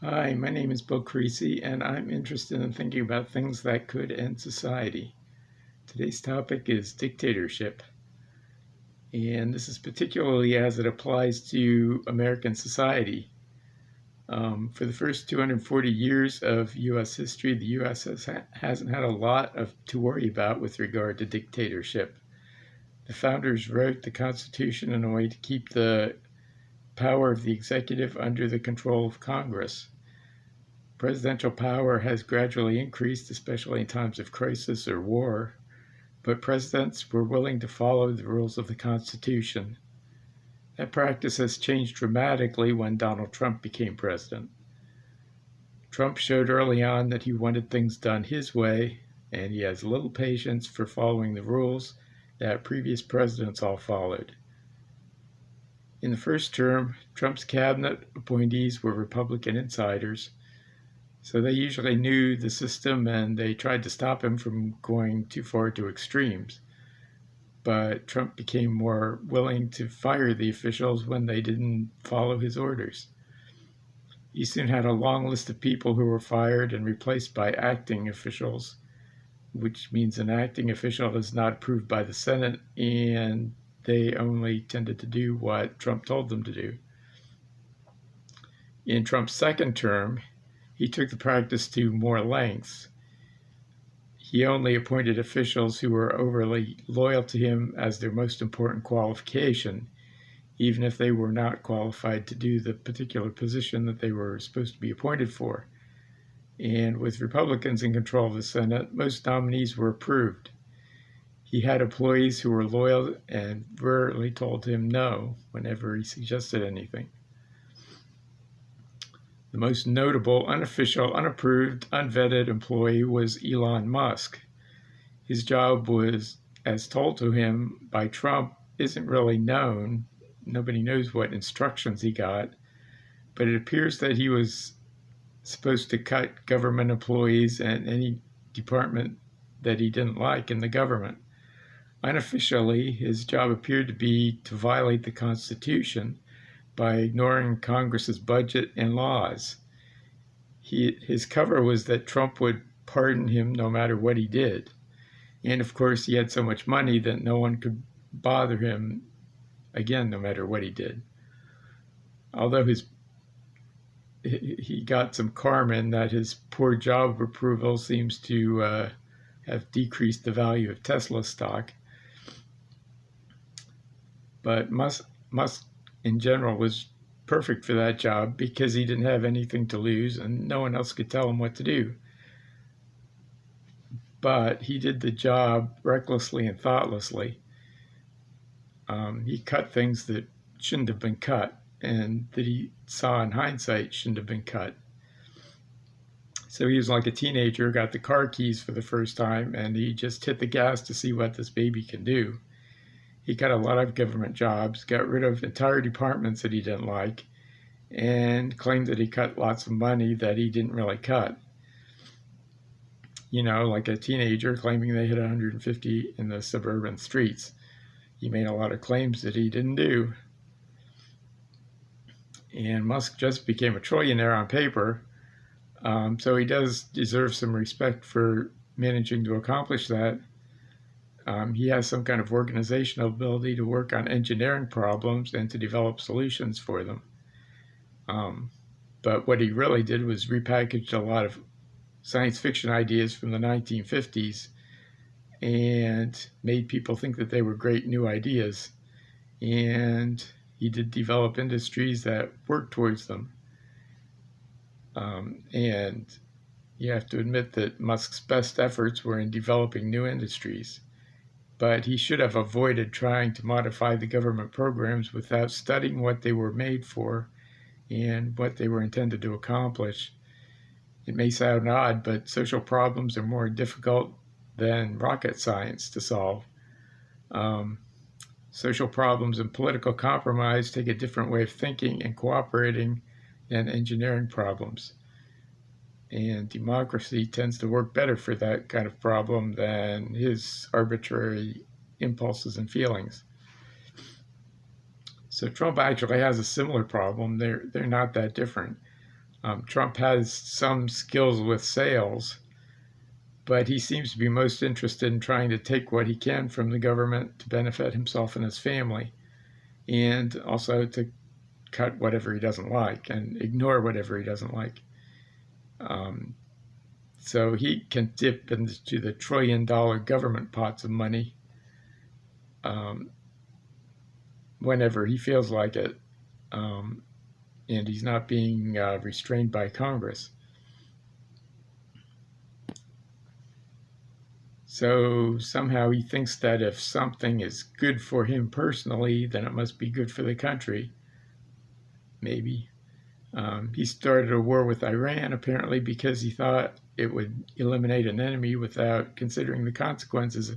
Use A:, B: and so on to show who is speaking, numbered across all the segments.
A: Hi, my name is Bill Creasy, and I'm interested in thinking about things that could end society. Today's topic is dictatorship, and this is particularly as it applies to American society. For the first 240 years of U.S. history, the U.S. hasn't had a lot to worry about with regard to dictatorship. The founders wrote the Constitution in a way to keep the power of the executive under the control of Congress. Presidential power has gradually increased, especially in times of crisis or war, but presidents were willing to follow the rules of the Constitution. That practice has changed dramatically when Donald Trump became president. Trump showed early on that he wanted things done his way, and he has little patience for following the rules that previous presidents all followed. In the first term, Trump's cabinet appointees were Republican insiders, so they usually knew the system and they tried to stop him from going too far to extremes. But Trump became more willing to fire the officials when they didn't follow his orders. He soon had a long list of people who were fired and replaced by acting officials, which means an acting official is not approved by the Senate and they only tended to do what Trump told them to do. In Trump's second term, he took the practice to more lengths. He only appointed officials who were overly loyal to him as their most important qualification, even if they were not qualified to do the particular position that they were supposed to be appointed for. And with Republicans in control of the Senate, most nominees were approved. He had employees who were loyal and rarely told him no whenever he suggested anything. The most notable, unofficial, unapproved, unvetted employee was Elon Musk. His job was, as told to him by Trump, isn't really known. Nobody knows what instructions he got, but it appears that he was supposed to cut government employees and any department that he didn't like in the government. Unofficially, his job appeared to be to violate the Constitution by ignoring Congress's budget and laws. His cover was that Trump would pardon him no matter what he did. And of course, he had so much money that no one could bother him again, no matter what he did. Although he got some karma in that his poor job approval seems to have decreased the value of Tesla stock. But Musk in general was perfect for that job because he didn't have anything to lose and no one else could tell him what to do. But he did the job recklessly and thoughtlessly. He cut things that shouldn't have been cut and that he saw in hindsight shouldn't have been cut. So he was like a teenager, got the car keys for the first time, and he just hit the gas to see what this baby can do. He cut a lot of government jobs, got rid of entire departments that he didn't like, and claimed that he cut lots of money that he didn't really cut. You know, like a teenager claiming they hit 150 in the suburban streets. He made a lot of claims that he didn't do. And Musk just became a trillionaire on paper, so he does deserve some respect for managing to accomplish that. He has some kind of organizational ability to work on engineering problems and to develop solutions for them. But what he really did was repackaged a lot of science fiction ideas from the 1950s and made people think that they were great new ideas. And he did develop industries that worked towards them. And you have to admit that Musk's best efforts were in developing new industries. But he should have avoided trying to modify the government programs without studying what they were made for and what they were intended to accomplish. It may sound odd, but social problems are more difficult than rocket science to solve. Social problems and political compromise take a different way of thinking and cooperating than engineering problems. And democracy tends to work better for that kind of problem than his arbitrary impulses and feelings. So Trump actually has a similar problem. They're not that different. Trump has some skills with sales, but he seems to be most interested in trying to take what he can from the government to benefit himself and his family, and also to cut whatever he doesn't like and ignore whatever he doesn't like. So he can dip into the trillion-dollar government pots of money whenever he feels like it, and he's not being restrained by Congress. So somehow he thinks that if something is good for him personally, then it must be good for the country. Maybe. He started a war with Iran apparently because he thought it would eliminate an enemy without considering the consequences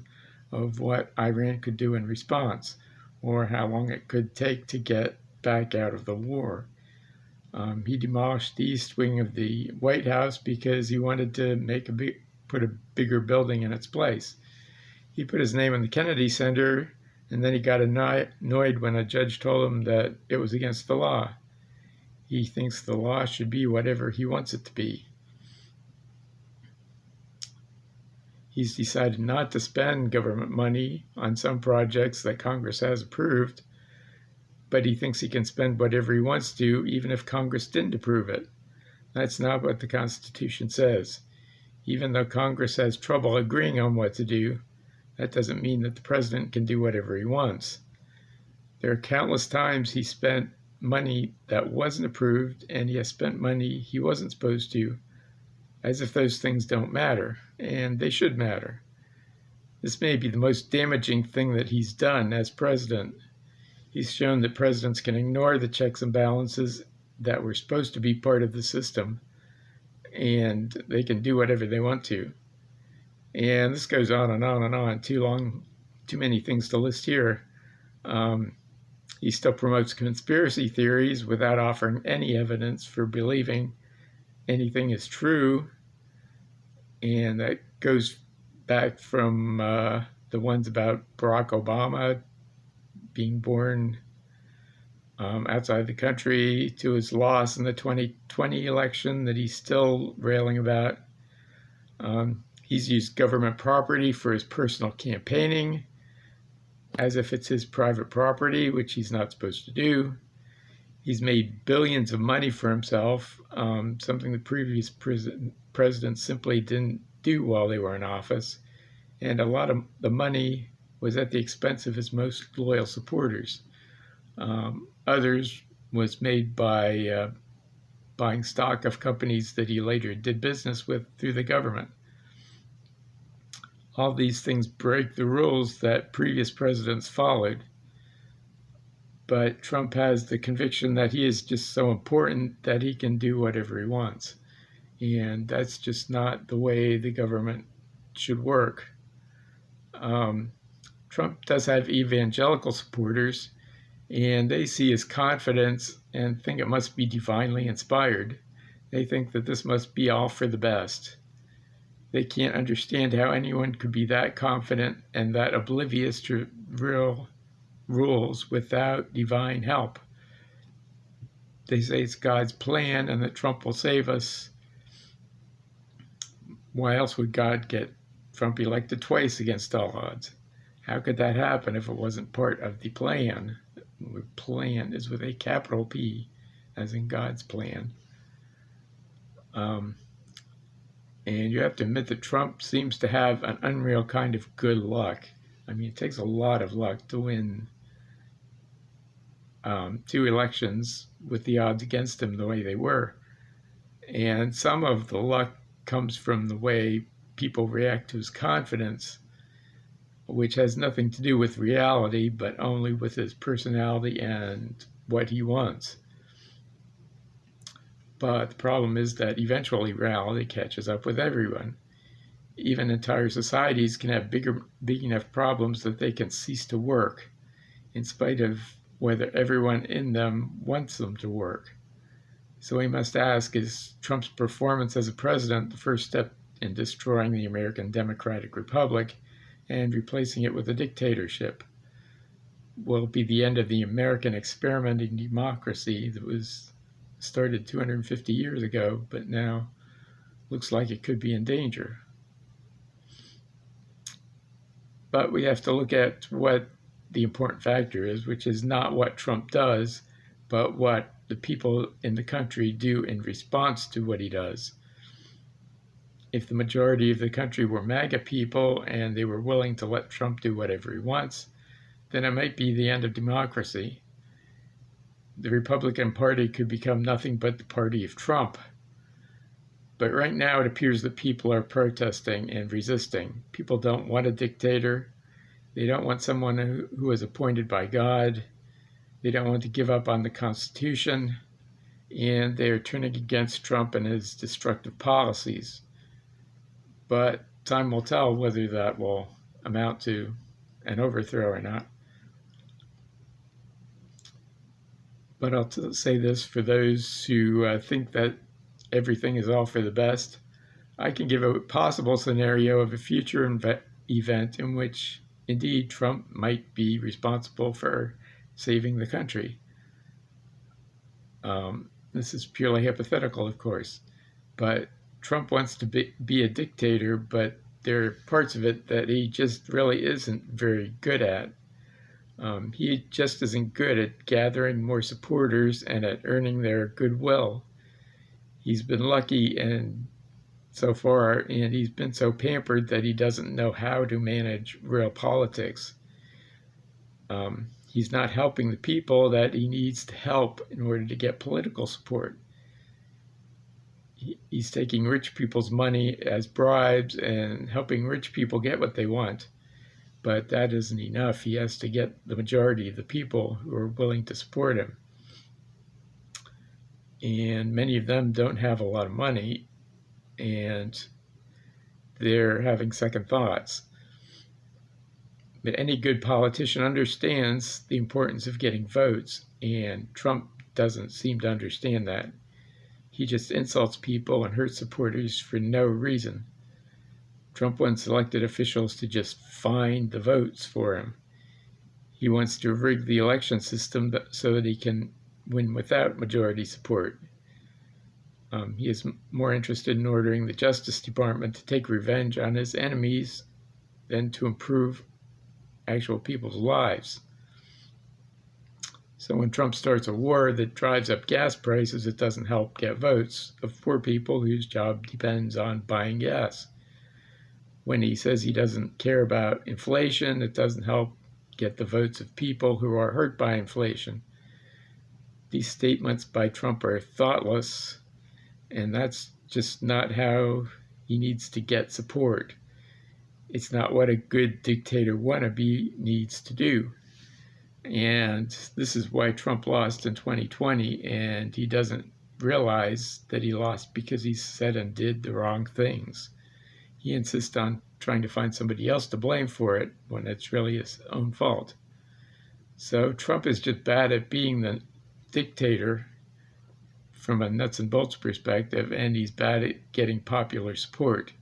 A: of what Iran could do in response, or how long it could take to get back out of the war. He demolished the east wing of the White House because he wanted to put a bigger building in its place. He put his name in the Kennedy Center, and then he got annoyed when a judge told him that it was against the law. He thinks the law should be whatever he wants it to be. He's decided not to spend government money on some projects that Congress has approved, but he thinks he can spend whatever he wants to, even if Congress didn't approve it. That's not what the Constitution says. Even though Congress has trouble agreeing on what to do, that doesn't mean that the president can do whatever he wants. There are countless times he spent money that wasn't approved, and he has spent money he wasn't supposed to, as if those things don't matter, and they should matter. This may be the most damaging thing that he's done as president. He's shown that presidents can ignore the checks and balances that were supposed to be part of the system, and they can do whatever they want to. And this goes on and on and on. Too many things to list here. He still promotes conspiracy theories without offering any evidence for believing anything is true. And that goes back from the ones about Barack Obama being born outside the country to his loss in the 2020 election that he's still railing about. He's used government property for his personal campaigning, as if it's his private property, which he's not supposed to do. He's made billions of money for himself, something the previous presidents simply didn't do while they were in office. And a lot of the money was at the expense of his most loyal supporters. Others was made by buying stock of companies that he later did business with through the government. All these things break the rules that previous presidents followed. But Trump has the conviction that he is just so important that he can do whatever he wants. And that's just not the way the government should work. Trump does have evangelical supporters, and they see his confidence and think it must be divinely inspired. They think that this must be all for the best. They can't understand how anyone could be that confident and that oblivious to real rules without divine help. They say it's God's plan and that Trump will save us. Why else would God get Trump elected twice against all odds? How could that happen if it wasn't part of the plan? The plan is with a capital P, as in God's plan. And you have to admit that Trump seems to have an unreal kind of good luck. I mean, it takes a lot of luck to win 2 elections with the odds against him the way they were. And some of the luck comes from the way people react to his confidence, which has nothing to do with reality, but only with his personality and what he wants. But the problem is that eventually reality catches up with everyone. Even entire societies can have big enough problems that they can cease to work, in spite of whether everyone in them wants them to work. So we must ask, is Trump's performance as a president the first step in destroying the American Democratic Republic and replacing it with a dictatorship? Will it be the end of the American experiment in democracy that was started 250 years ago, but now looks like it could be in danger. But we have to look at what the important factor is, which is not what Trump does, but what the people in the country do in response to what he does. If the majority of the country were MAGA people and they were willing to let Trump do whatever he wants, then it might be the end of democracy. The Republican Party could become nothing but the party of Trump. But right now it appears that people are protesting and resisting. People don't want a dictator. They don't want someone who is appointed by God. They don't want to give up on the Constitution. And they are turning against Trump and his destructive policies. But time will tell whether that will amount to an overthrow or not. But I'll say this for those who think that everything is all for the best. I can give a possible scenario of a future event in which indeed Trump might be responsible for saving the country. This is purely hypothetical, of course, but Trump wants to be a dictator, but there are parts of it that he just really isn't very good at. He just isn't good at gathering more supporters and at earning their goodwill. He's been lucky and so far, and he's been so pampered that he doesn't know how to manage real politics. He's not helping the people that he needs to help in order to get political support. He's taking rich people's money as bribes and helping rich people get what they want. But that isn't enough. He has to get the majority of the people who are willing to support him. And many of them don't have a lot of money, and they're having second thoughts. But any good politician understands the importance of getting votes, and Trump doesn't seem to understand that. He just insults people and hurts supporters for no reason. Trump wants elected officials to just find the votes for him. He wants to rig the election system so that he can win without majority support. He is more interested in ordering the Justice Department to take revenge on his enemies than to improve actual people's lives. So when Trump starts a war that drives up gas prices, it doesn't help get votes of poor people whose job depends on buying gas. When he says he doesn't care about inflation, it doesn't help get the votes of people who are hurt by inflation. These statements by Trump are thoughtless, and that's just not how he needs to get support. It's not what a good dictator wannabe needs to do. And this is why Trump lost in 2020, and he doesn't realize that he lost because he said and did the wrong things. He insists on trying to find somebody else to blame for it when it's really his own fault. So Trump is just bad at being the dictator from a nuts and bolts perspective, and he's bad at getting popular support.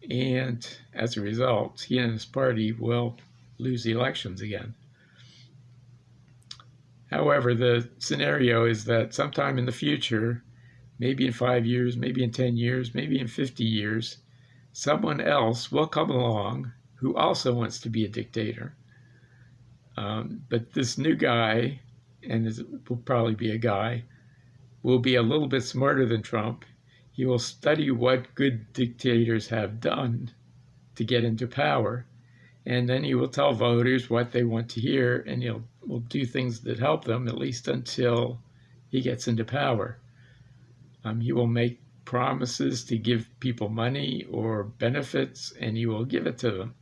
A: And as a result, he and his party will lose the elections again. However, the scenario is that sometime in the future, maybe in 5 years, maybe in 10 years, maybe in 50 years, someone else will come along who also wants to be a dictator. But this new guy, and it will probably be a guy, will be a little bit smarter than Trump. He will study what good dictators have done to get into power, and then he will tell voters what they want to hear, and will do things that help them, at least until he gets into power. He will make promises to give people money or benefits, and he will give it to them.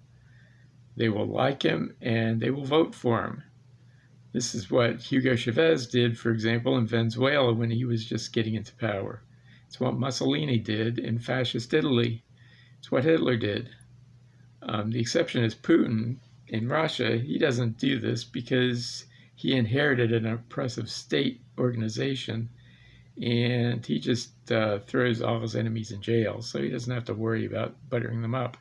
A: They will like him, and they will vote for him. This is what Hugo Chavez did, for example, in Venezuela when he was just getting into power. It's what Mussolini did in fascist Italy. It's what Hitler did. The exception is Putin in Russia. He doesn't do this because he inherited an oppressive state organization, and he just throws all his enemies in jail, so he doesn't have to worry about buttering them up.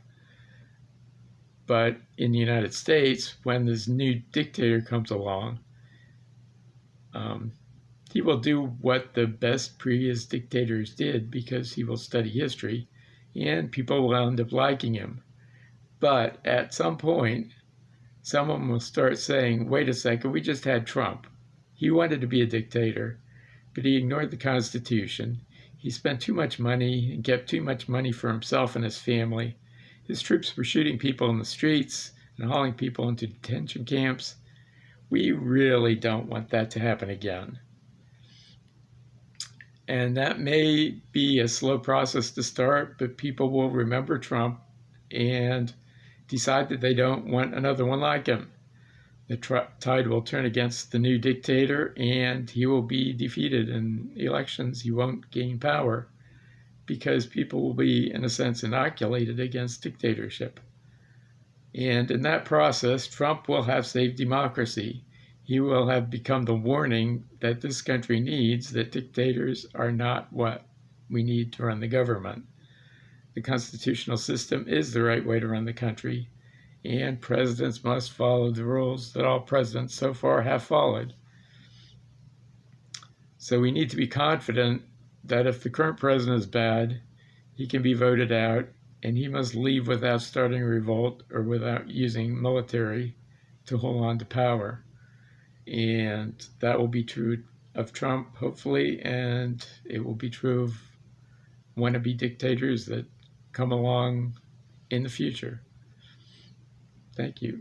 A: But in the United States, when this new dictator comes along, He will do what the best previous dictators did because he will study history and people will end up liking him. But at some point, someone will start saying, wait a second, we just had Trump. He wanted to be a dictator, but he ignored the Constitution. He spent too much money and kept too much money for himself and his family. His troops were shooting people in the streets and hauling people into detention camps. We really don't want that to happen again. And that may be a slow process to start, but people will remember Trump and decide that they don't want another one like him. The tide will turn against the new dictator and he will be defeated in elections. He won't gain power because people will be, in a sense, inoculated against dictatorship. And in that process, Trump will have saved democracy. He will have become the warning that this country needs, that dictators are not what we need to run the government. The constitutional system is the right way to run the country, and presidents must follow the rules that all presidents so far have followed. So we need to be confident that if the current president is bad, he can be voted out, and he must leave without starting a revolt or without using military to hold on to power. And that will be true of Trump, hopefully, and it will be true of wannabe dictators that come along in the future. Thank you.